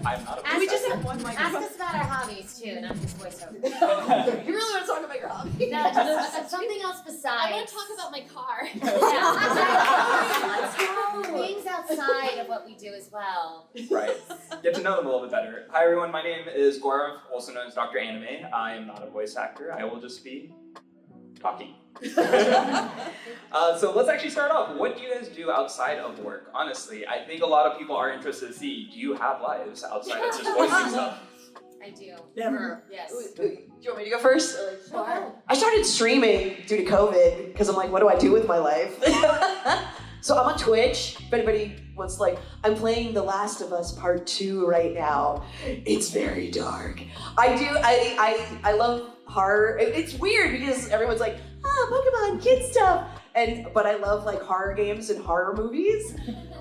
I'm not a voice Can we just actor. have one Ask microphone? us about our hobbies too, not just voiceover. You really want to talk about your hobby? No, just something else besides. I want to talk about my car. Yeah, let's go. Things outside of what we do as well. Right. Get to know them a little bit better. Hi everyone, my name is Gaurav, also known as Dr. Anime. I am not a voice actor. I will just be talking. So let's actually start off. What do you guys do outside of work? Honestly, I think a lot of people are interested to see, do you have lives outside of just voicing stuff? I do. Never. Yes. Do you want me to go first? Sure. I started streaming due to COVID because I'm like, what do I do with my life? So I'm on Twitch. If anybody wants, like, I'm playing The Last of Us Part 2 right now. It's very dark. I love horror. It's weird because everyone's like, Pokemon, kid stuff. But I love like horror games and horror movies.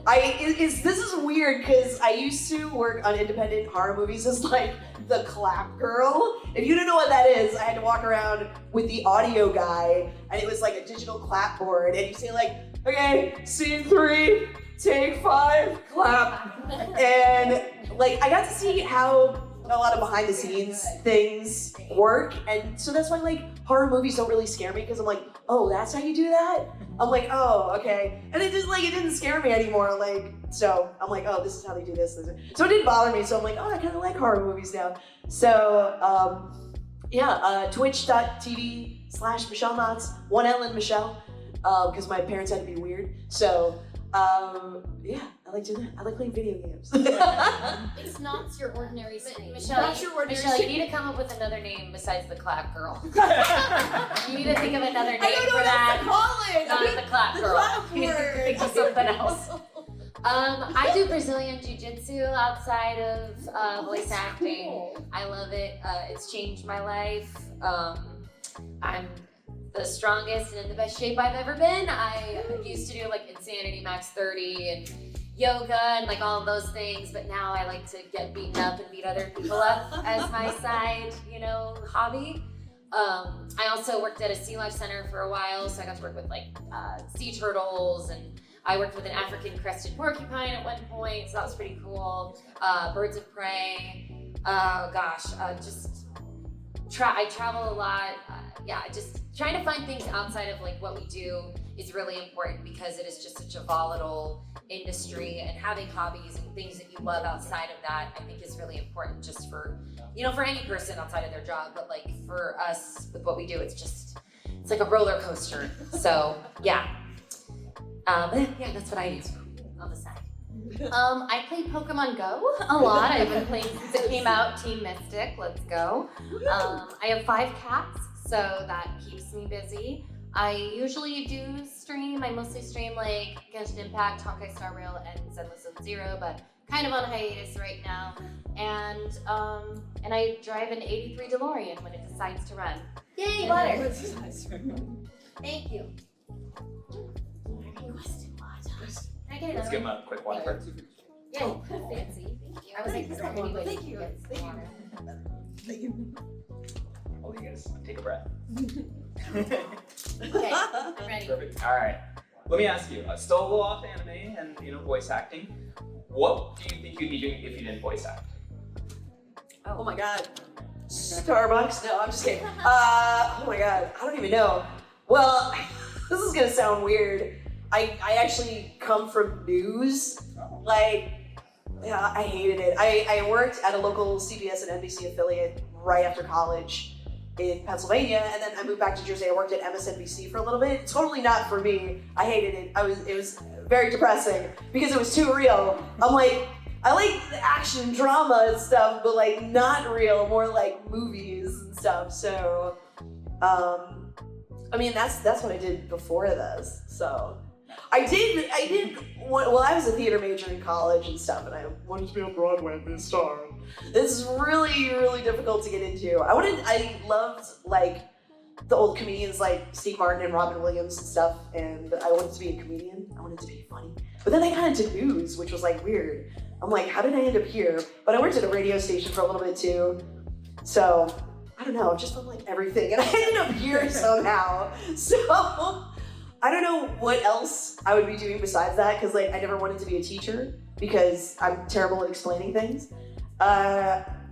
This is weird because I used to work on independent horror movies as like the clap girl. If you don't know what that is, I had to walk around with the audio guy and it was like a digital clapboard and you say like, okay, scene 3, take 5, clap. And like I got to see how a lot of behind the scenes things work, and so that's why like horror movies don't really scare me because I'm like, oh, that's how you do that? I'm like, oh, okay. And it didn't scare me anymore, like, so I'm like, oh, this is how they do this. So it didn't bother me, so I'm like, oh, I kind of like horror movies now. So twitch.tv/Michele Knotz, 1 L in Michelle, because my parents had to be weird. So yeah, I like playing video games. It's not your ordinary stream. Michelle, you need to come up with another name besides the clap girl. You need to think of another name for that. Not the clap girl. You need to think of something else. I do Brazilian Jiu-Jitsu outside of voice acting. Cool. I love it. It's changed my life. I'm the strongest and in the best shape I've ever been. I used to do like Insanity Max 30 and yoga and like all of those things, but now I like to get beaten up and beat other people up as my side, hobby. I also worked at a sea life center for a while, so I got to work with like sea turtles, and I worked with an African crested porcupine at one point, so that was pretty cool. Birds of prey. I travel a lot. Just trying to find things outside of like what we do is really important because it is just such a volatile industry, and having hobbies and things that you love outside of that I think is really important just for, for any person outside of their job, but like for us with what we do, it's like a roller coaster. So that's what I do on the side. I play Pokemon Go a lot. I've been playing since it came out. Team Mystic, let's go. I have 5 cats, so that keeps me busy. I usually do stream. I mostly stream like Genshin Impact, Honkai Star Rail, and Zenless Zero, but kind of on hiatus right now. And I drive an 83 DeLorean when it decides to run. Yay, butter! Thank you. Can I get Let's another give him a quick water. Yeah, fancy. Thank you. I was like, is there any way Thank you. get some water? Thank you. I'll let you guys take a breath. Okay, I'm ready. Perfect. All right. Let me ask you, still a little off anime and voice acting. What do you think you'd be doing if you didn't voice act? Oh my god. Starbucks? No, I'm just kidding. Oh my god, I don't even know. Well, this is gonna sound weird. I actually come from news. I hated it. I worked at a local CBS and NBC affiliate right after college in Pennsylvania, and then I moved back to Jersey. I worked at MSNBC for a little bit. Totally not for me. I hated it. It was very depressing because it was too real. I'm like, I like the action drama and stuff, but like not real, more like movies and stuff. So, that's what I did before this. So, I was a theater major in college and stuff, and I wanted to be on Broadway and be a star. This is really, really difficult to get into. I loved like the old comedians like Steve Martin and Robin Williams and stuff, and I wanted to be a comedian. I wanted to be funny. But then I got into news, which was like weird. I'm like, how did I end up here? But I worked at a radio station for a little bit too. So, I don't know, I've just done like everything, and I ended up here somehow. So, I don't know what else I would be doing besides that, because like I never wanted to be a teacher because I'm terrible at explaining things.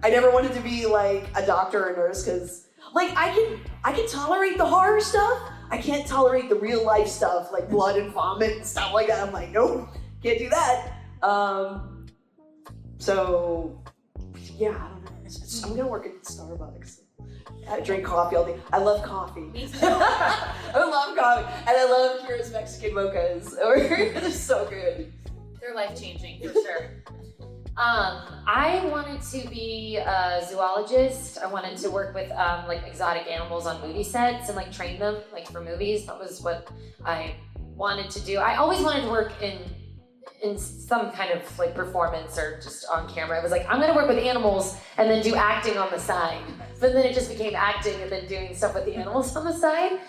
I never wanted to be like a doctor or a nurse because like I can tolerate the horror stuff. I can't tolerate the real life stuff like blood and vomit and stuff like that. I'm like, nope, can't do that. So yeah, I don't know. I'm gonna work at Starbucks. I drink coffee all day. I love coffee. Me too. I love coffee, and I love Kira's Mexican mochas. They're so good. They're life-changing, for sure. I wanted to be a zoologist. I wanted to work with like exotic animals on movie sets and like train them like for movies. That was what I wanted to do. I always wanted to work in some kind of like performance or just on camera. I was like, I'm gonna work with animals and then do acting on the side. But then it just became acting and then doing stuff with the animals on the side.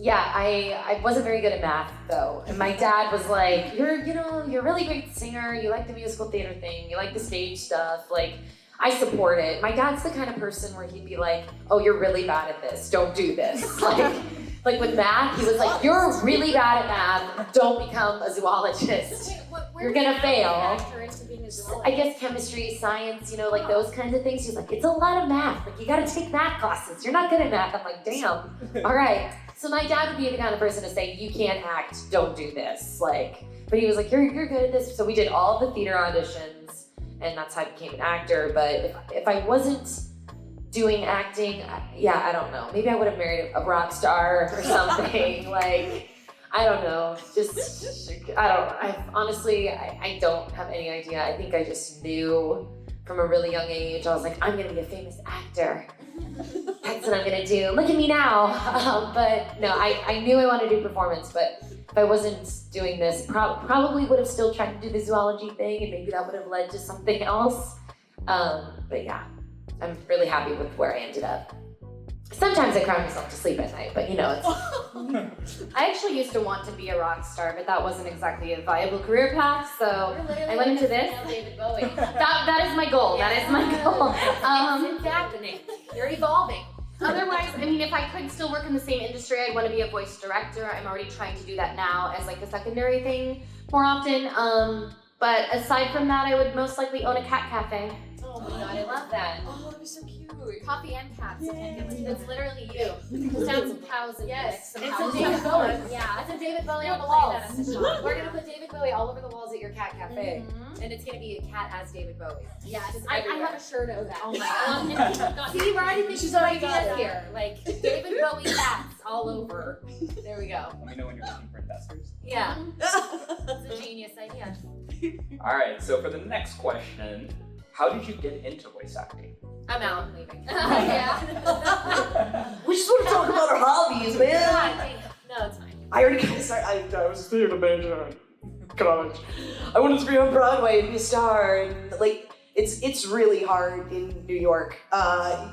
Yeah, I wasn't very good at math though. And my dad was like, you're a really great singer. You like the musical theater thing. You like the stage stuff. Like, I support it. My dad's the kind of person where he'd be like, oh, you're really bad at this. Don't do this. Like with math, he was like, you're really bad at math. Don't become a zoologist. You're gonna fail. I guess chemistry, science, like those kinds of things. He's like, it's a lot of math. Like, you gotta take math classes. You're not good at math. I'm like, damn. All right. So my dad would be the kind of person to say, you can't act, don't do this. Like, but he was like, you're good at this. So we did all the theater auditions, and that's how I became an actor. But if I wasn't doing acting, I don't know. Maybe I would have married a rock star or something. Like, I don't know. I don't have any idea. I think I just knew from a really young age. I was like, I'm gonna be a famous actor. That's what I'm gonna do. Look at me now. But no, I knew I wanted to do performance, but if I wasn't doing this, probably would have still tried to do the zoology thing, and maybe that would have led to something else. But yeah, I'm really happy with where I ended up. Sometimes I cry myself to sleep at night, but it's... I actually used to want to be a rock star, but that wasn't exactly a viable career path, so I went into this. David Bowie. That is my goal. Yeah. That is my goal. It's happening. You're evolving. Otherwise, I mean, if I could still work in the same industry, I'd want to be a voice director. I'm already trying to do that now as like a secondary thing more often. But aside from that, I would most likely own a cat cafe. Oh my god, I love that. Oh, that'd be so cute. Coffee and cats. That's literally you. Sounds some cows and Yes, some it's cows. a David Bowie. Yeah, it's a David Bowie You're on the playing walls. that at We're gonna put David Bowie all over the walls at your cat cafe, and it's gonna be a cat as David Bowie. Yes, Just I everywhere. have a shirt of that. Oh my god. See, we're already thinking of ideas here. Like David Bowie cats all over. There we go. Let me know when you're looking for investors. Yeah. It's a genius idea. All right, so for the next question, how did you get into voice acting? I'm out. I'm leaving. Yeah. We just want to talk about our hobbies, man. No, it's fine. I already kind of started. I was a theater major in college. I wanted to be on Broadway and be a star, and like it's really hard in New York.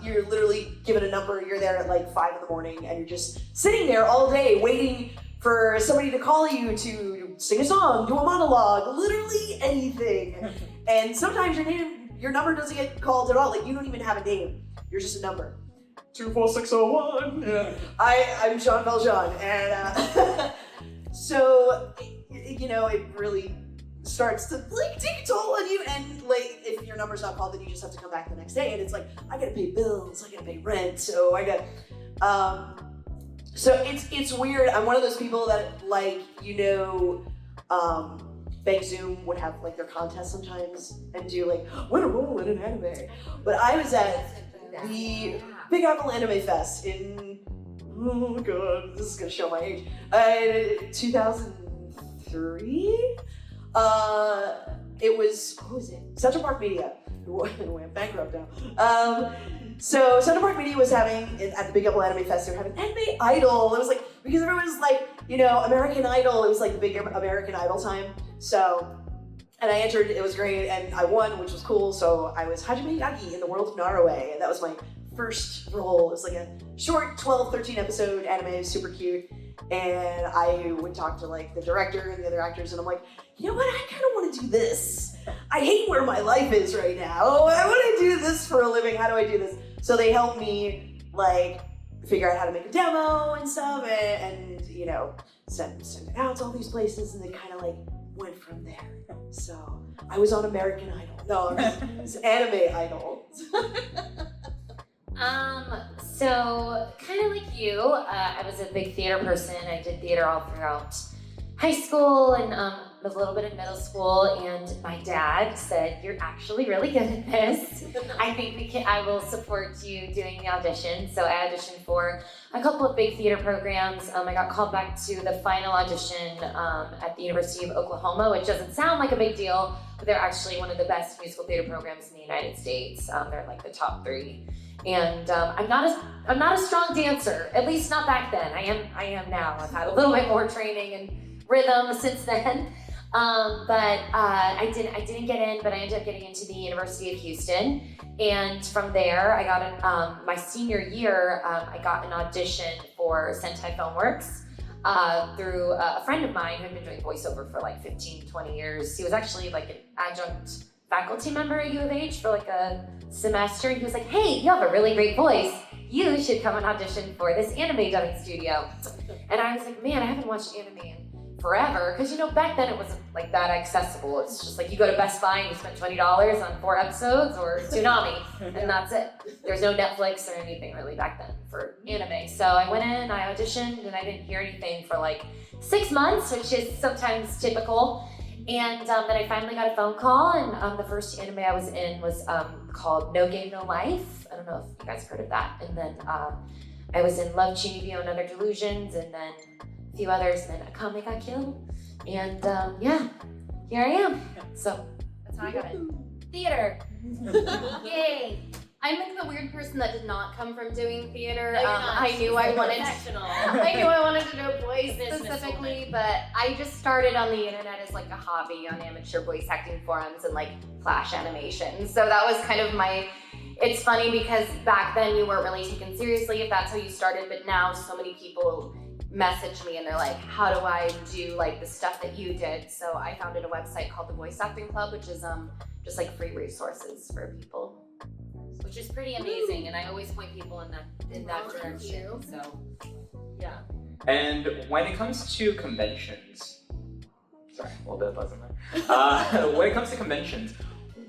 You're literally given a number. You're there at like 5 a.m, and you're just sitting there all day waiting for somebody to call you to sing a song, do a monologue, literally anything. And sometimes your number doesn't get called at all. Like, you don't even have a name. You're just a number. 24601. Yeah. I'm Jean Valjean, and so it really starts to like take a toll on you. And like, if your number's not called, then you just have to come back the next day. And it's like, I gotta pay bills, I gotta pay rent, so I got. So it's weird. I'm one of those people that Bank Zoom would have like their contests sometimes and do like win a role in an anime. But I was at the Big Apple Anime Fest in, oh my god, this is gonna show my age. 2003. It was, what was it? Central Park Media. I'm bankrupt now. So Central Park Media was having, at the Big Apple Anime Fest, they were having Anime Idol. It was like, because everyone was like, American Idol, it was like the big American Idol time. So, and I entered, it was great, and I won, which was cool. So I was Hajime Yagi in the world of Naruwe, and that was my first role. It was like a short 12, 13 episode anime, super cute. And I would talk to like the director and the other actors, and I'm like, you know what, I kind of want to do this. I hate where my life is right now. I want to do this for a living. How do I do this? So they helped me like figure out how to make a demo and stuff, and send it out to all these places, and they kind of like went from there. So I was on American Idol. No, it was Anime Idol. So kind of like you, I was a big theater person. I did theater all throughout high school and a little bit in middle school. And my dad said, "You're actually really good at this. I think I will support you doing the audition." So I auditioned for a couple of big theater programs. I got called back to the final audition at the University of Oklahoma, which doesn't sound like a big deal, but they're actually one of the best musical theater programs in the United States. They're like the top 3. And I'm not a strong dancer, at least not back then. I am now. I've had a little bit more training and rhythm since then. But I didn't get in, but I ended up getting into the University of Houston. And from there, I got my senior year, I got an audition for Sentai Filmworks through a friend of mine who had been doing voiceover for like 15, 20 years. He was actually like an adjunct faculty member at U of H for like a semester. And he was like, "Hey, you have a really great voice. You should come and audition for this anime dubbing studio." And I was like, man, I haven't watched anime in forever. Because, back then it wasn't like that accessible. It's just like you go to Best Buy and you spend $20 on 4 episodes or Toonami, and that's it. There's no Netflix or anything really back then for anime. So I went in, I auditioned, and I didn't hear anything for like 6 months, which is sometimes typical. And then I finally got a phone call, and the first anime I was in was called No Game, No Life. I don't know if you guys heard of that. And then I was in Love, Chinibyo, and Other Delusions, and then a few others, and then Akame got killed. And here I am. So that's how I got it. Theater. Yay. I'm like the weird person that did not come from doing theater. No, you're not. I knew I wanted to do voice Business specifically, woman. but I just started on the internet as like a hobby on amateur voice acting forums and like Flash animation. So that was kind of it's funny because back then you weren't really taken seriously if that's how you started, but now so many people message me and they're like, "How do I do like the stuff that you did?" So I founded a website called the Voice Acting Club, which is just like free resources for people. Which is pretty amazing, and I always point people in that direction. So, yeah. And when it comes to conventions, sorry, a little bit of buzz in there. When it comes to conventions,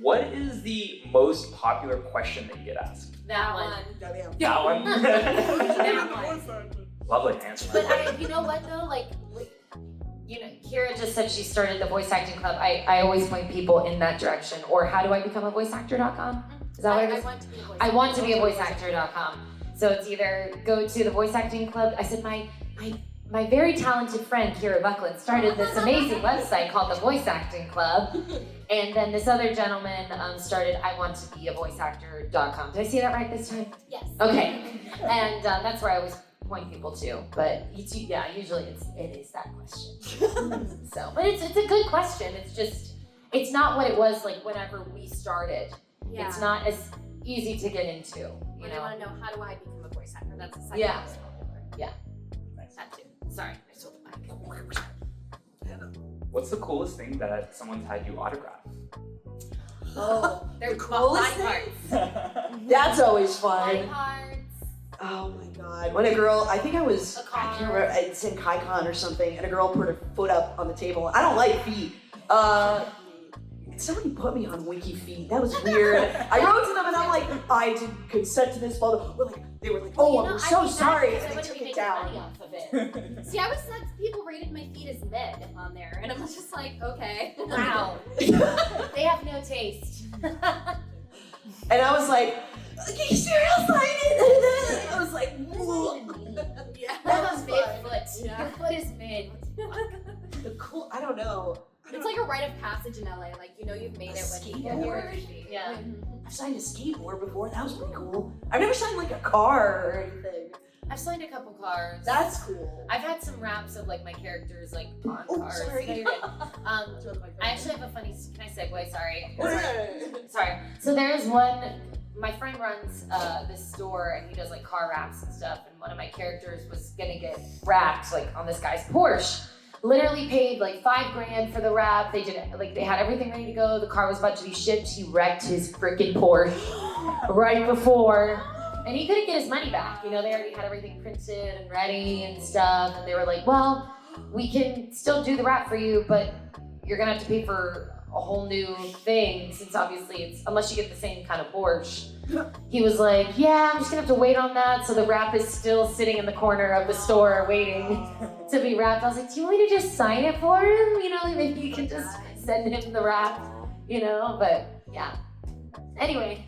what is the most popular question that you get asked? That one. That one? That one. Lovely answer. But you know what though? Kira just said she started the voice acting club. I always point people in that direction. Or how do I become a voiceactor.com? Is that what it is? I want to be a voiceactor.com. So it's either go to the voice acting club. I said my very talented friend Kira Buckland started this amazing website called the Voice Acting Club. And then this other gentleman started I want to be a voiceactor.com. Did I say that right this time? Yes. Okay. And that's where I always point people to. But usually it is that question. So, but it's a good question. It's not what it was like whenever we started. Yeah. It's not as easy to get into, you I know. want to know, how do I become a voice actor? That's the second Yeah. most popular. Yeah. Nice. That too. Sorry, I stole the mic. What's the coolest thing that someone's had you autograph? Oh, they're coolest body parts. That's always Body fun. parts. Oh my god. When a girl, I think I was, A I can't car. remember, it's in KaiCon or something, and a girl put her foot up on the table. I don't like feet. Somebody put me on Wiki Feet. That was weird. I wrote to them and I'm like, I didn't consent to this. They were like, oh, I'm so sorry. And they took it down. See, I was sad people rated my feet as mid on there, and I'm just like, okay. Wow. They have no taste. And I was like, can you serial sign it? I was like, whoa. Yeah. That was mid foot. Yeah. Your foot is mid. The cool, I don't know. It's like a rite of passage in LA. Like, you've made it when you get your feet. Yeah. I've signed a skateboard before. That was pretty cool. I've never signed like a car or anything. I've signed a couple cars. That's cool. I've had some raps of like my characters like on Oh, cars. sorry. No, you're good. I actually have a funny. Can I segue? Sorry. Yeah. Sorry. So there's one. My friend runs this store and he does like car wraps and stuff. And one of my characters was gonna get wrapped like on this guy's Porsche. Literally paid like $5,000 for the wrap. They had everything ready to go. The car was about to be shipped. He wrecked his freaking Porsche right before. And he couldn't get his money back. They already had everything printed and ready and stuff. And they were like, well, we can still do the wrap for you, but you're gonna have to pay for a whole new thing since obviously it's, unless you get the same kind of Porsche. He was like, yeah, I'm just gonna have to wait on that. So the wrap is still sitting in the corner of the store waiting to be wrapped. I was like, do you want me to just sign it for him? You know, like maybe you can just send him the wrap, you know, but yeah. Anyway.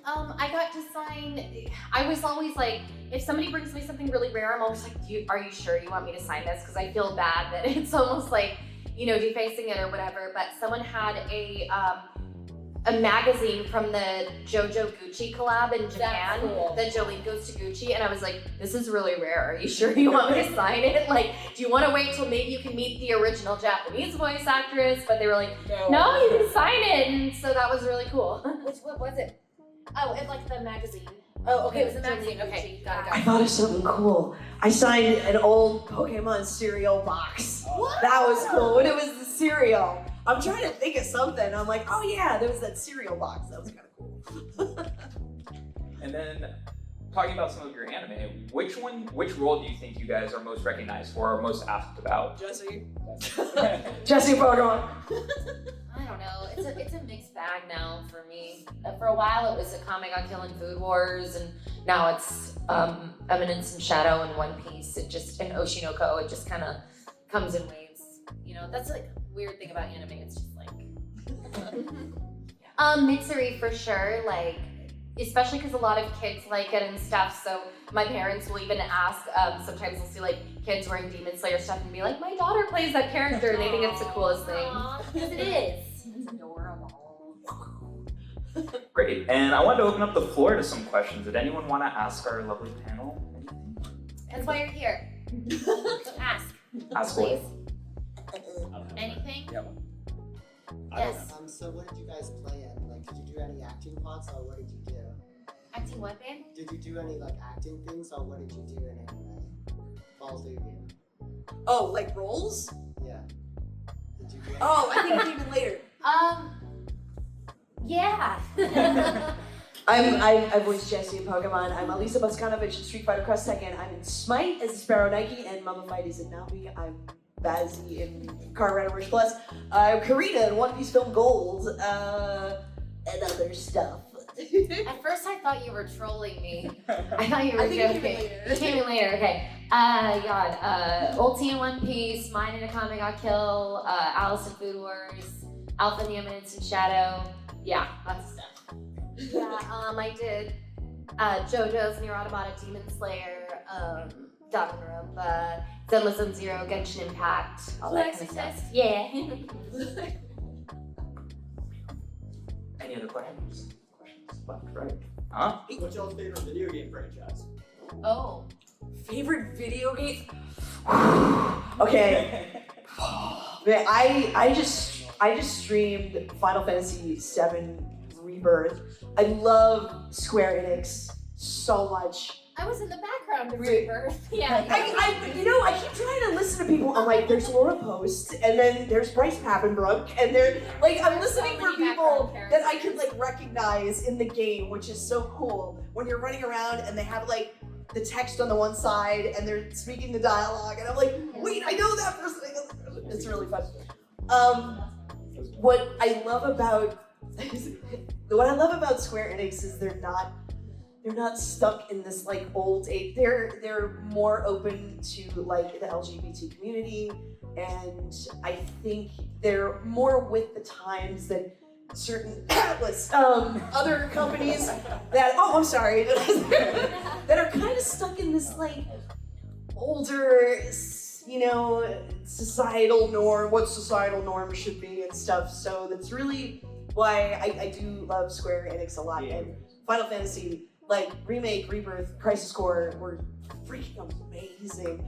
I got to sign, I was always like, if somebody brings me something really rare, I'm always like, are you sure you want me to sign this? Because I feel bad that it's almost like, you know, defacing it or whatever. But someone had a magazine from the JoJo Gucci collab in Japan that Jolyne goes to Gucci, and I was like, this is really rare. Are you sure you want me to sign it? Like, do you want to wait till maybe you can meet the original Japanese voice actress? But they were like, no, you can sign it. And so that was really cool. What was it? Oh, it like the magazine. Oh, okay, it was a magazine. Okay, got I it. thought of something cool. I signed an old Pokemon cereal box. What? That was cool. When it was the cereal. I'm trying to think of something. I'm like, oh yeah, there was that cereal box. That was kind of cool. And then, talking about some of your anime, which role do you think you guys are most recognized for or most asked about? Jessie. Jessie Pokemon. I don't know. It's a mixed bag now for me. For a while it was Akame got Kill and Food Wars, and now it's Eminence and Shadow and One Piece. It just, and Oshinoko, it just kind of comes in waves. You know, that's like a weird thing about anime. It's just like Mitsuri for sure, like, especially because a lot of kids like it and stuff. So my parents will even ask, sometimes they'll see like kids wearing Demon Slayer stuff and be like, my daughter plays that character, and they think it's the coolest thing. because it is. It's adorable. Great. And I wanted to open up the floor to some questions. Did anyone want to ask our lovely panel? That's why you're here. Ask. Ask away. Anything? Yeah. Yes. So what did you guys play in? Like, did you do any acting plots, or what did you do? Acting what, babe? Did you do any like acting things, or what did you do in anime? Falls to you. Oh, like roles? Yeah. Did you do? Oh, I think even later. Yeah. I voiced Jessie in Pokemon. I'm Elisa Boskanovich in Street Fighter Cross Tekken. I'm in Smite as Sparrow Nike, and Mama Fight is in Naomi. I'm Bazzy in Car Rider Rush Plus. I'm Karina in One Piece Film Gold, and other stuff. At first I thought you were trolling me. I thought you were I think joking. it came in later. It came in later, okay. God. Ulti in One Piece, mine in Akame got Kill, Alice in Food Wars, Alpha in the Eminence and Shadow. Yeah, lots of stuff. Yeah, I did JoJo's Nier Automata Demon Slayer, Danganronpa, Zenless Zone Zero, Genshin Impact, all that kind of stuff. Yeah. Any other questions? Left, right? Huh? What's y'all's favorite video game franchise? Oh. Favorite video game? Okay. Man, I just streamed Final Fantasy VII Rebirth. I love Square Enix so much. I was in the background of Really? Rebirth. Yeah. I keep trying to listen to people. I'm like, there's Laura Post, and then there's Bryce Papenbrook, and they're like, I'm listening for people that I can like recognize in the game, which is so cool. When you're running around and they have like the text on the one side and they're speaking the dialogue, and I'm like, wait, I know that person. I know that person. It's really fun. What I love about Square Enix is they're not stuck in this like old age. They're more open to like the LGBT community, and I think they're more with the times than certain other companies that that are kind of stuck in this like older, societal norm, what societal norms should be and stuff. So that's really why I do love Square Enix a lot. Yeah. And Final Fantasy, like Remake, Rebirth, Crisis Core were freaking amazing.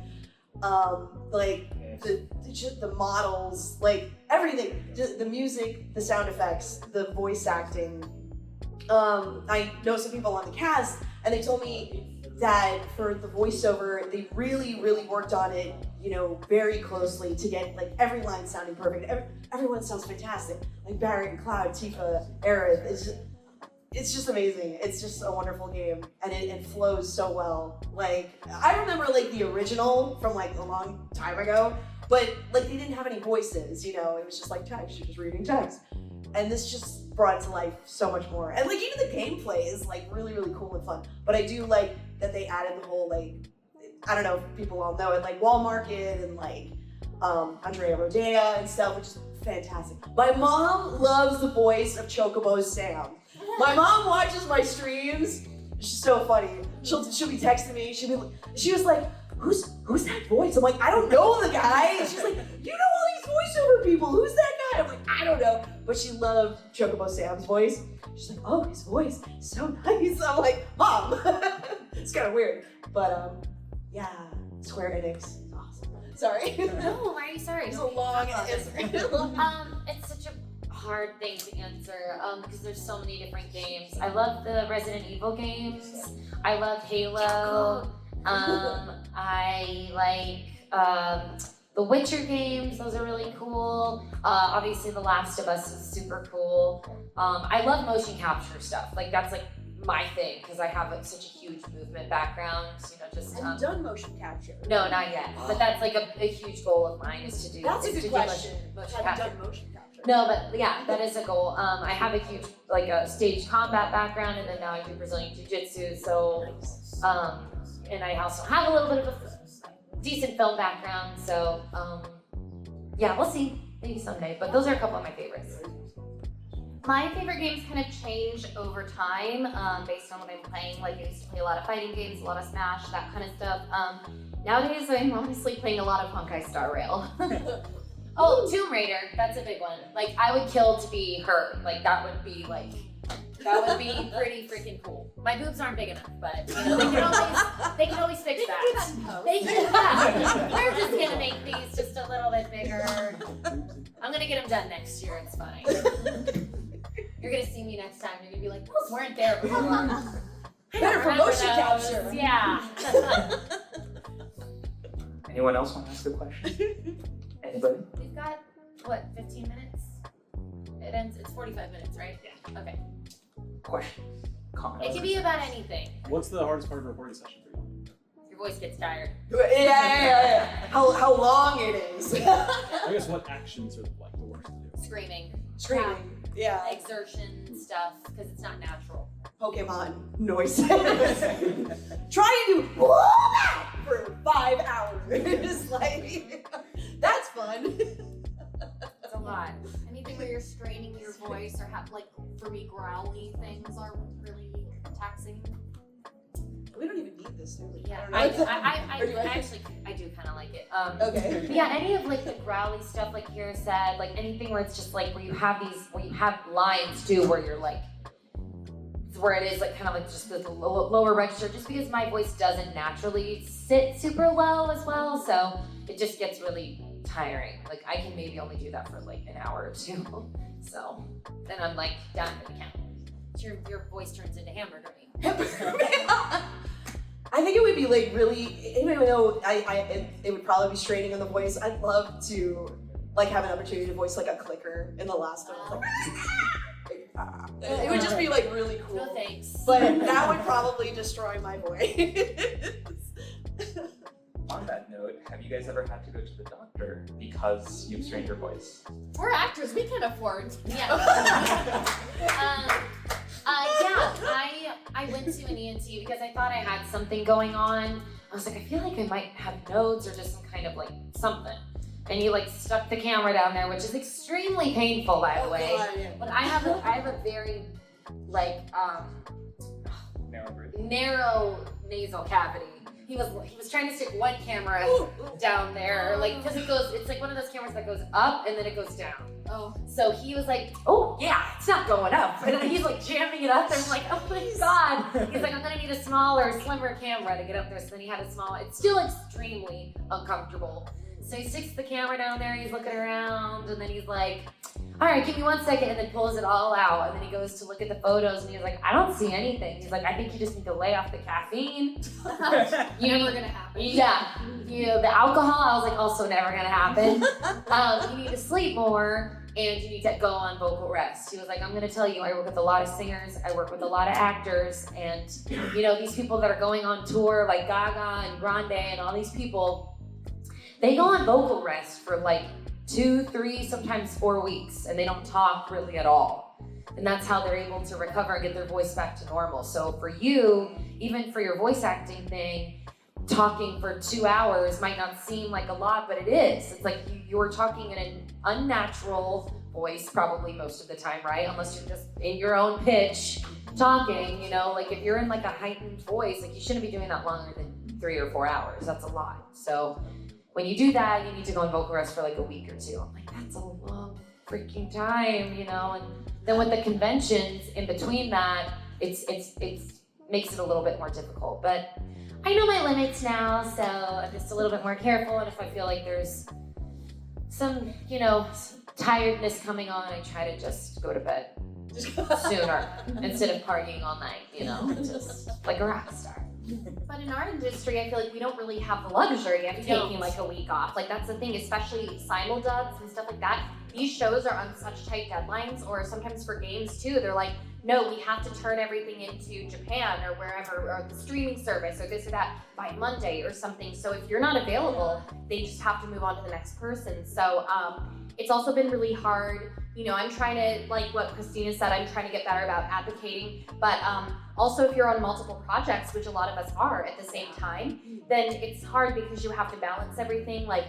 The models, like everything, the music, the sound effects, the voice acting. I know some people on the cast, and they told me that for the voiceover, they really, really worked on it, very closely to get like every line sounding perfect. Everyone sounds fantastic. Like Barrett and Cloud, Tifa, Aerith. It's just amazing. It's just a wonderful game, and it flows so well. Like I remember like the original from like a long time ago. but like they didn't have any voices, you know, it was just like text, you're just reading text. And this just brought it to life so much more. And like even the gameplay is like really, really cool and fun. But I do like that they added the whole like, I don't know if people all know it, like Wall Market and like Andrea Rodea and stuff, which is fantastic. My mom loves the voice of Chocobo Sam. My mom watches my streams. She's so funny. She'll be texting me. She was like, who's that voice? I'm like, I don't know the guy. And she's like, you know all these voiceover people. Who's that guy? I'm like, I don't know. But she loved Chocobo Sam's voice. She's like, oh, his voice is so nice. I'm like, Mom. It's kind of weird. But yeah, Square Enix is awesome. Sorry. No, why are you sorry? It's a long answer. It's such a hard thing to answer because there's so many different games. I love the Resident Evil games. I love Halo. I like the Witcher games. Those are really cool. Obviously, The Last of Us is super cool. I love motion capture stuff. Like that's like my thing because I have such a huge movement background. You know, just Have you done motion capture? no, not yet. But that's like a huge goal of mine is to do. That's a is good to do question. motion Have capture. you done motion capture? No, but yeah, that is a goal. I have a huge like a stage combat background, and then now I do Brazilian Jiu-Jitsu. So, and I also have a little bit of a decent film background. So, yeah, we'll see. Maybe someday. But those are a couple of my favorites. My favorite games kind of change over time based on what I'm playing. Like I used to play a lot of fighting games, a lot of Smash, that kind of stuff. Nowadays, I'm honestly playing a lot of Honkai Star Rail. Oh, Tomb Raider, that's a big one. Like I would kill to be her. Like that would be pretty freaking cool. My boobs aren't big enough, but you know, they can always fix that. They can, yeah. We're just gonna make these just a little bit bigger. I'm gonna get them done next year. It's fine. You're gonna see me next time. You're gonna be like, those weren't there before. Better for motion Those. capture. Yeah. Anyone else want to ask a question? Anybody? We've got what, 15 minutes? It ends. It's 45 minutes, right? Yeah. Okay. Questions? Comments? It can be about anything. What's the hardest part of a recording session for you? Your voice gets tired. Yeah. How long it is. I guess what actions are like the worst to do? Screaming. Screaming. Yeah. Exertion stuff because it's not natural. Pokemon noises. Try and do that for 5 hours. Like, that's fun. It's a lot. Anything where you're straining your voice or have, like, for me, growly things are really taxing. We don't even need this, do we? Yeah, I don't know. I do kind of like it. Okay. But yeah, any of like the growly stuff, like Kira said, like anything where it's just like where you have lines too, where you're like, where it is like kind of like just the lower register, just because my voice doesn't naturally sit super low as well, so it just gets really tiring. Like I can maybe only do that for like an hour or two, so then I'm like down for the count. Your voice turns into hamburger meat. I think it would be like really, even though it would probably be straining on the voice, I'd love to like have an opportunity to voice like a clicker in the last one. It would just be like really cool. No thanks. But that would probably destroy my voice. On that note, have you guys ever had to go to the doctor because you've strained your voice? We're actors, we can afford. Yeah. I went to an ENT because I thought I had something going on. I was like, I feel like I might have nodes or just some kind of like something. And he like stuck the camera down there, which is extremely painful, by the way. But I have a very like narrow nasal cavity. He was trying to stick one camera down there, like because it's like one of those cameras that goes up and then it goes down. Oh. So he was like, oh yeah, it's not going up. And then he's like jamming it up and I'm like, oh my God. He's like, I'm gonna need a smaller, slimmer camera to get up there. So then he had a small, it's still extremely uncomfortable. So he sticks the camera down there, he's looking around, and then he's like, all right, give me 1 second, and then pulls it all out. And then he goes to look at the photos and he's like, I don't see anything. He's like, I think you just need to lay off the caffeine. Never gonna happen. Yeah, the alcohol, I was like, also never gonna happen. You need to sleep more and you need to go on vocal rest. He was like, I'm gonna tell you, I work with a lot of singers, I work with a lot of actors, and these people that are going on tour like Gaga and Grande and all these people, they go on vocal rest for like 2, 3, sometimes 4 weeks, and they don't talk really at all. And that's how they're able to recover and get their voice back to normal. So for you, even for your voice acting thing, talking for 2 hours might not seem like a lot, but it is. It's like you're talking in an unnatural voice probably most of the time, right? Unless you're just in your own pitch talking, you know, like if you're in like a heightened voice, like you shouldn't be doing that longer than 3 or 4 hours. That's a lot. So when you do that, you need to go on vocal rest for like a week or 2. I'm like, that's a long freaking time, you know? And then with the conventions in between that, it's makes it a little bit more difficult. But I know my limits now, so I'm just a little bit more careful. And if I feel like there's some, you know, tiredness coming on, I try to just go to bed sooner instead of partying all night, you know, just like a rock star. But in our industry, I feel like we don't really have the luxury of taking like a week off. Like that's the thing, especially simuldubs and stuff like that. These shows are on such tight deadlines, or sometimes for games too, they're like, no, we have to turn everything into Japan or wherever, or the streaming service or this or that by Monday or something. So if you're not available, they just have to move on to the next person. So it's also been really hard. You know, I'm trying to, like what Christina said, I'm trying to get better about advocating, but also if you're on multiple projects, which a lot of us are at the same time, then it's hard because you have to balance everything. Like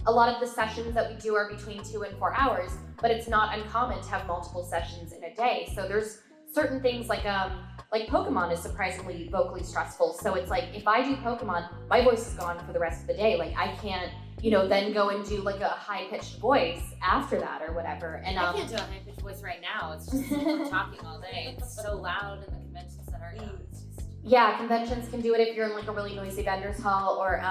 a lot of the sessions that we do are between 2 and 4 hours, but it's not uncommon to have multiple sessions in a day. So there's certain things like Pokemon is surprisingly vocally stressful. So it's like, if I do Pokemon, my voice is gone for the rest of the day. Like I can't, you know, then go and do like a high-pitched voice after that or whatever. And I can't do a high-pitched voice right now. It's just I'm talking all day. It's so loud in the convention center. It's just... Yeah, conventions can do it if you're in like a really noisy vendor's hall, or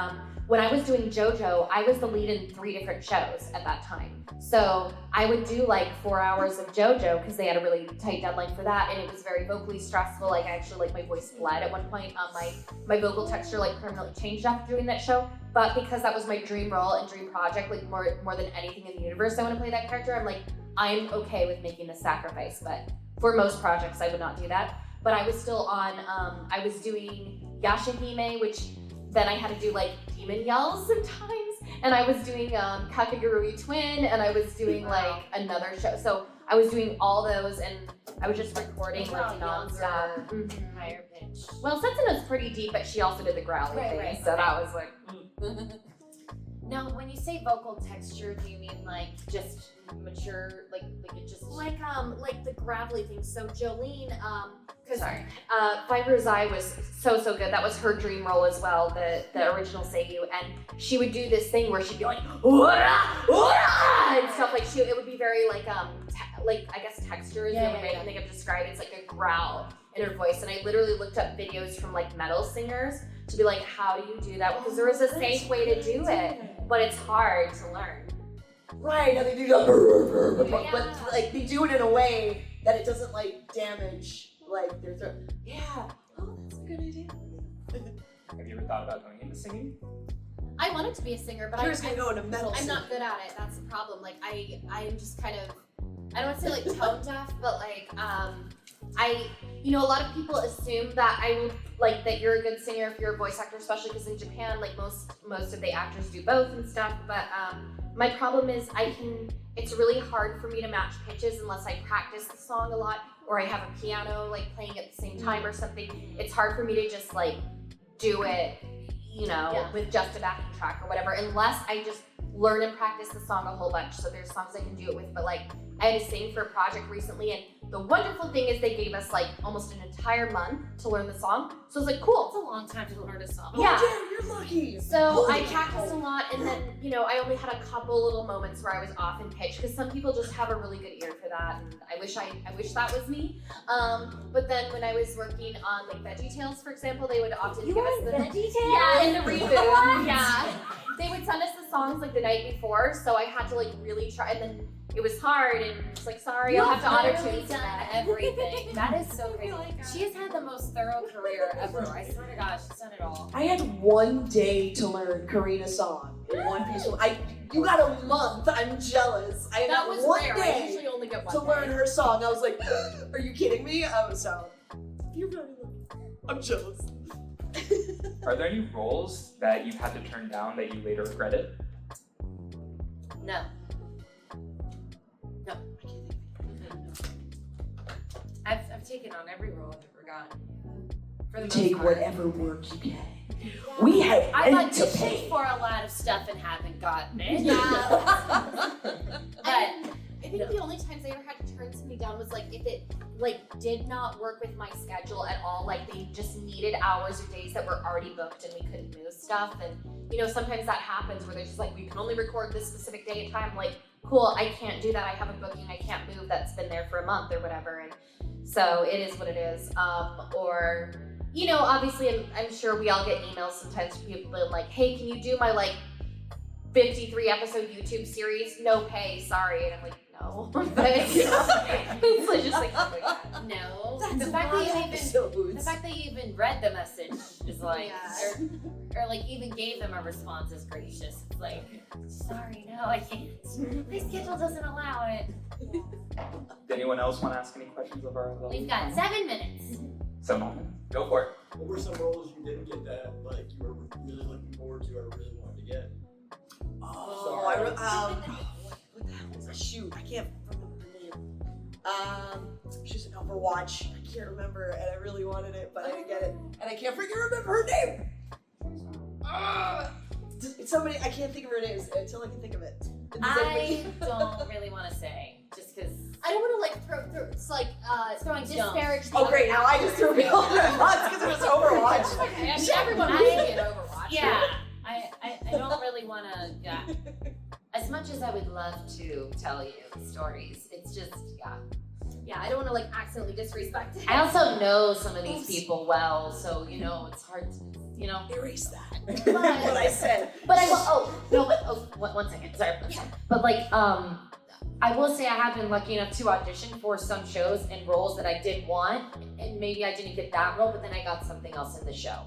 when I was doing JoJo, I was the lead in 3 different shows at that time. So I would do like 4 hours of JoJo because they had a really tight deadline for that, and it was very vocally stressful. Like I actually, like my voice bled at one point. My vocal texture like permanently changed after doing that show. But because that was my dream role and dream project, like more than anything in the universe, I want to play that character. I'm like, I'm okay with making the sacrifice. But for most projects, I would not do that. But I was still on. I was doing Yashahime, which then I had to do like demon yells sometimes, and I was doing Kakagurui Twin, and I was doing like another show. So I was doing all those, and I was just recording like nonstop. Higher pitch. Well, Setsuna pretty deep, but she also did the growly thing, so that was like. Now, when you say vocal texture, do you mean like just mature, like it just Like the gravelly thing. So Jolyne, because sorry. Fiber's Eye was so good. That was her dream role as well, the original Seiyu, and she would do this thing where she'd be like and stuff. Like it would be very like I guess texture is the only way I can think of to describe it. It's like a growl in her voice, and I literally looked up videos from like metal singers to be like, how do you do that? Because there is a safe way to do it, but it's hard to learn. Right, and they do the but like they do it in a way that it doesn't like damage like their throat. Yeah. Oh, that's a good idea. Have you ever thought about going into singing? I wanted to be a singer, but You're just gonna go into metal. I'm not good at it. That's the problem. Like I'm just kind of, I don't want to say like tone deaf, but like a lot of people assume that I will like that you're a good singer if you're a voice actor, especially because in Japan, like most of the actors do both and stuff. But my problem is it's really hard for me to match pitches unless I practice the song a lot, or I have a piano like playing at the same time or something. It's hard for me to just like do it, with just a backing track or whatever, unless I just learn and practice the song a whole bunch. So there's songs I can do it with, but like I had to sing for a project recently, and the wonderful thing is they gave us like almost an entire month to learn the song. So it's like, cool. It's a long time to learn a song. Yeah. Oh, damn, you're lucky. So I practiced a lot, and then, I only had a couple little moments where I was off in pitch, because some people just have a really good ear for that, and I wish that was me. But then when I was working on like VeggieTales, for example, they would often give us the VeggieTales? Yeah, in the reboot. What? Yeah. They would send us the songs like the night before, so I had to like really try, and then it was hard, and it's like, sorry, I'll have to auto-tune done everything. That is so crazy. She has had the most thorough career ever. I swear to God, she's done it all. I had 1 day to learn Karina's song in one piece. You got a month. I'm jealous. I That got was 1 rare. I day usually only get one to day. learn her song. I was like, are you kidding me? I was so. You're very lucky. I'm jealous. Are there any roles that you've had to turn down that you later regretted? No. I've taken on every role I've ever gotten. For the most Take part. whatever work you can. We have I've rent to auditioned pay. for a lot of stuff and haven't gotten it. Yeah. But I think the only times I ever had to turn something down was like if it like did not work with my schedule at all. Like they just needed hours or days that were already booked and we couldn't move stuff. And you know, sometimes that happens where they're just like, we can only record this specific day and time. Like, cool, I can't do that. I have a booking. I can't move. That's been there for a month or whatever. And so it is what it is. Or, you know, obviously I'm sure we all get emails sometimes from people being like, hey, can you do my like 53 episode YouTube series? No pay, sorry. And I'm like, no. But it's like just like, oh my God, no. the fact that you even read the message is like, or like even gave them a response is gracious. It's like, sorry, no, I can't. My schedule doesn't allow it. Did anyone else want to ask any questions of our We've got 7 minutes. So, go for it. What were some roles you didn't get that like you were really looking forward to or really wanted to get? Oh, what the hell was that? Shoot, I can't remember her name. She's in Overwatch. I can't remember, and I really wanted it, but I didn't get it, and I can't freaking remember her name. It's somebody I can't think of her name until I can think of it. I don't really want to say, just because. I don't want to like throw it's like Throwing disparage. Oh great, now I just threw me all at once because it was Overwatch. I mean, everyone I- really get Overwatch. Yeah, I don't really want to. Yeah. As much as I would love to tell you stories, it's just Yeah, I don't want to like accidentally disrespect it. I also know some of these people well, so you know it's hard to, you know. Erase that. But- What I said. But I will. One second. Sorry. But like, I will say I have been lucky enough to audition for some shows and roles that I did want, and maybe I didn't get that role, but then I got something else in the show.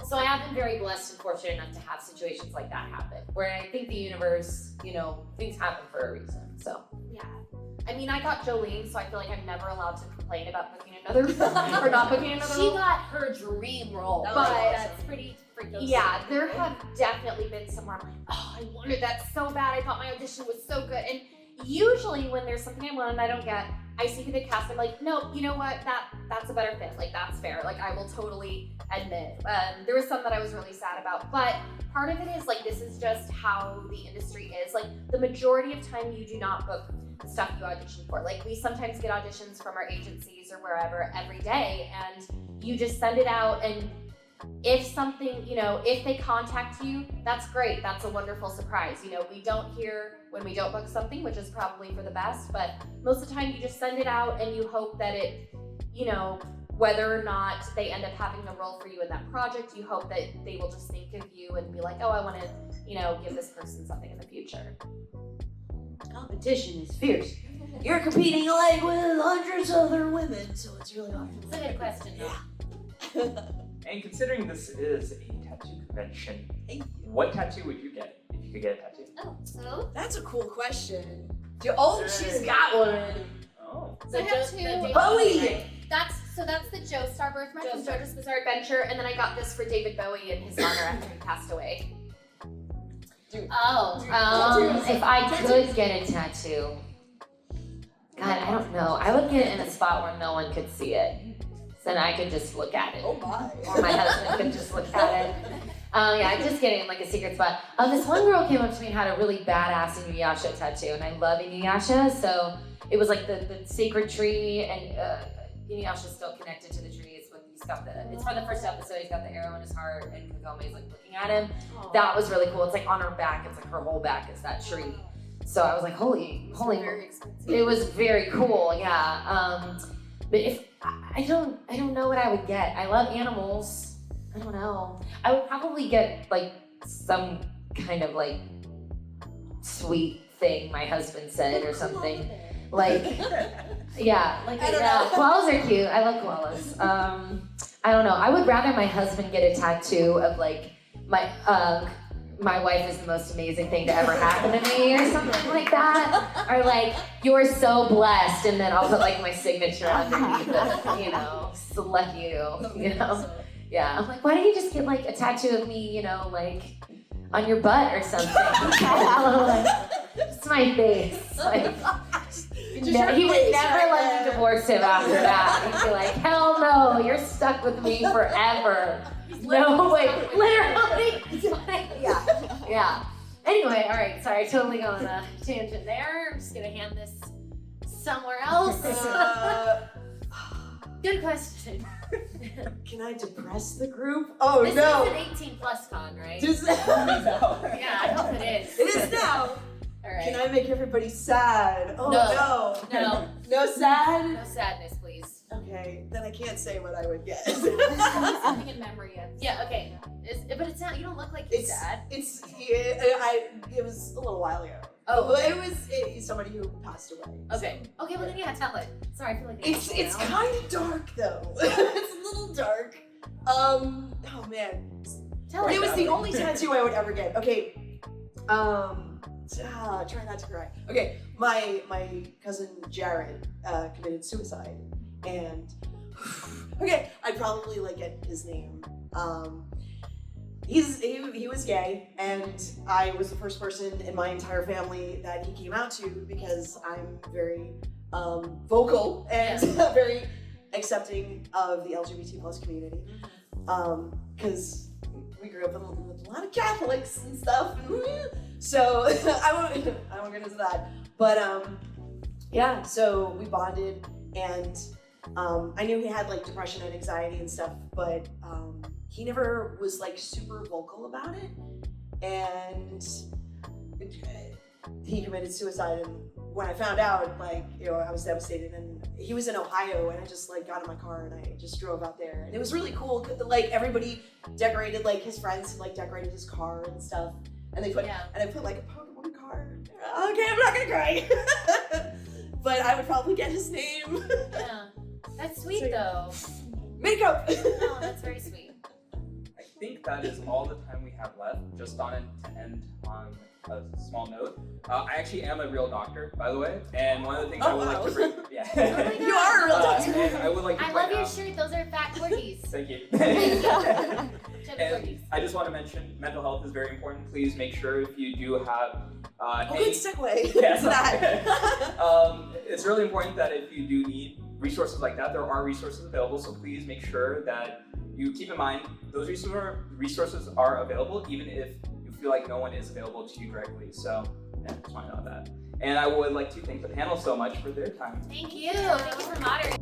So I have been very blessed and fortunate enough to have situations like that happen, where I think the universe, you know, things happen for a reason. So Yeah. I mean, I got Jolyne, so I feel like I'm never allowed to complain about booking another or not booking another she role. got her dream role. That was But awesome. That's pretty freaking. Yeah, there have definitely been somewhere I'm like, oh, I wanted that so bad. I thought my audition was so good. And usually when there's something I want and I don't get, I see who the cast. I'm like, no, you know what? That's a better fit. Like that's fair. Like I will totally admit. There was some that I was really sad about, but part of it is like this is just how the industry is. Like the majority of time you do not book the stuff you audition for. Like we sometimes get auditions from our agencies or wherever every day, and you just send it out, and if something, you know, if they contact you, that's great. That's a wonderful surprise. You know, we don't hear when we don't book something, which is probably for the best, but most of the time you just send it out and you hope that it, you know, whether or not they end up having a role for you in that project, you hope that they will just think of you and be like, oh, I want to, you know, give this person something in the future. Competition is fierce. You're competing like with hundreds of other women, so it's really hard. It's a good question, though. And considering this is a tattoo convention, Hey. what tattoo would you get if you could get a tattoo? Oh, so That's a cool question. Oh, she's got one. Oh. So I have two. Bowie! That's the Joestar birthmark from JoJo's Bizarre Adventure, and then I got this for David Bowie in his honor after he passed away. Oh, if I could get a tattoo, God, I don't know. I would get it in a spot where no one could see it. So then I could just look at it. Oh my. Or my husband could just look at it. Yeah, I just get it in like a secret spot. This one girl came up to me and had a really badass Inuyasha tattoo, and I love Inuyasha, so it was like the sacred tree, and Inuyasha's still connected to the tree. It's from the first episode, he's got the arrow in his heart, and Kagome's like looking at him. That was really cool. It's like on her back, it's like her whole back is that tree. So I was like, holy, Very expensive. it was very cool, yeah. But if I don't know what I would get. I love animals. I don't know. I would probably get like some kind of like sweet thing my husband said or something. Like, yeah, like I don't know. koalas are cute. I love koalas. I don't know. I would rather my husband get a tattoo of like my wife is the most amazing thing to ever happen to me or something like that. Or like, you're so blessed, and then I'll put like my signature underneath it, you know, select you know. Yeah, I'm like, why don't you just get like a tattoo of me, you know, like on your butt or something? Just my face. Like, Just your he would face, never right let me there. divorce him after that. He'd be like, hell no, you're stuck with me forever. No way, literally. Yeah. Anyway, all right. Sorry, totally going on a tangent there. I'm just gonna hand this somewhere else. Good question. Can I depress the group? Oh This no. is an 18 plus con, right? Does- Yeah, I hope it is. It is now. All right. Can I make everybody sad? Oh No. no. No. No sad? No sadness, please. Okay, then I can't say what I would get. Something in memory of. Yeah. Okay. But it's not. You don't look like you're sad. It was a little while ago. Oh, okay. It was somebody who passed away. Okay. Okay. Well then, yeah. Tell it. Sorry, I feel like It's kind of dark though. It's a little dark. Oh man. Tell It it. was the only tattoo I would ever get. Okay. Try not to cry. Okay, my cousin Jared committed suicide, and okay, I'd probably like get his name. He was gay, and I was the first person in my entire family that he came out to because I'm very vocal and very accepting of the LGBT plus community. Because we grew up with a lot of Catholics and stuff. So I won't get into that. But yeah, so we bonded, and I knew he had like depression and anxiety and stuff, but he never was like super vocal about it. And he committed suicide, and when I found out, like, you know, I was devastated. And he was in Ohio, and I just like got in my car and I just drove out there, and it was really cool. Like everybody decorated, like his friends like decorated his car and stuff, and they put and I put like a Pokemon card. Okay, I'm not gonna cry, but I would probably get his name. Yeah. That's sweet though. Makeup. No, that's very sweet. I think that is all the time we have left. Just on it to end on a small note. I actually am a real doctor, by the way, and one of the things I would like to bring, You are a real doctor. and I would like to I point love your out- shirt. Those are fat corgis. Thank you. Chubby And corgis. I just want to mention mental health is very important. Please make sure if you do have Good segue. Yes. to that. It's really important that if you do need resources like that, there are resources available. So please make sure that you keep in mind those resources are available, even if you feel like no one is available to you directly. So yeah, just want to know that. And I would like to thank the panel so much for their time. Thank you. Thank you for moderating.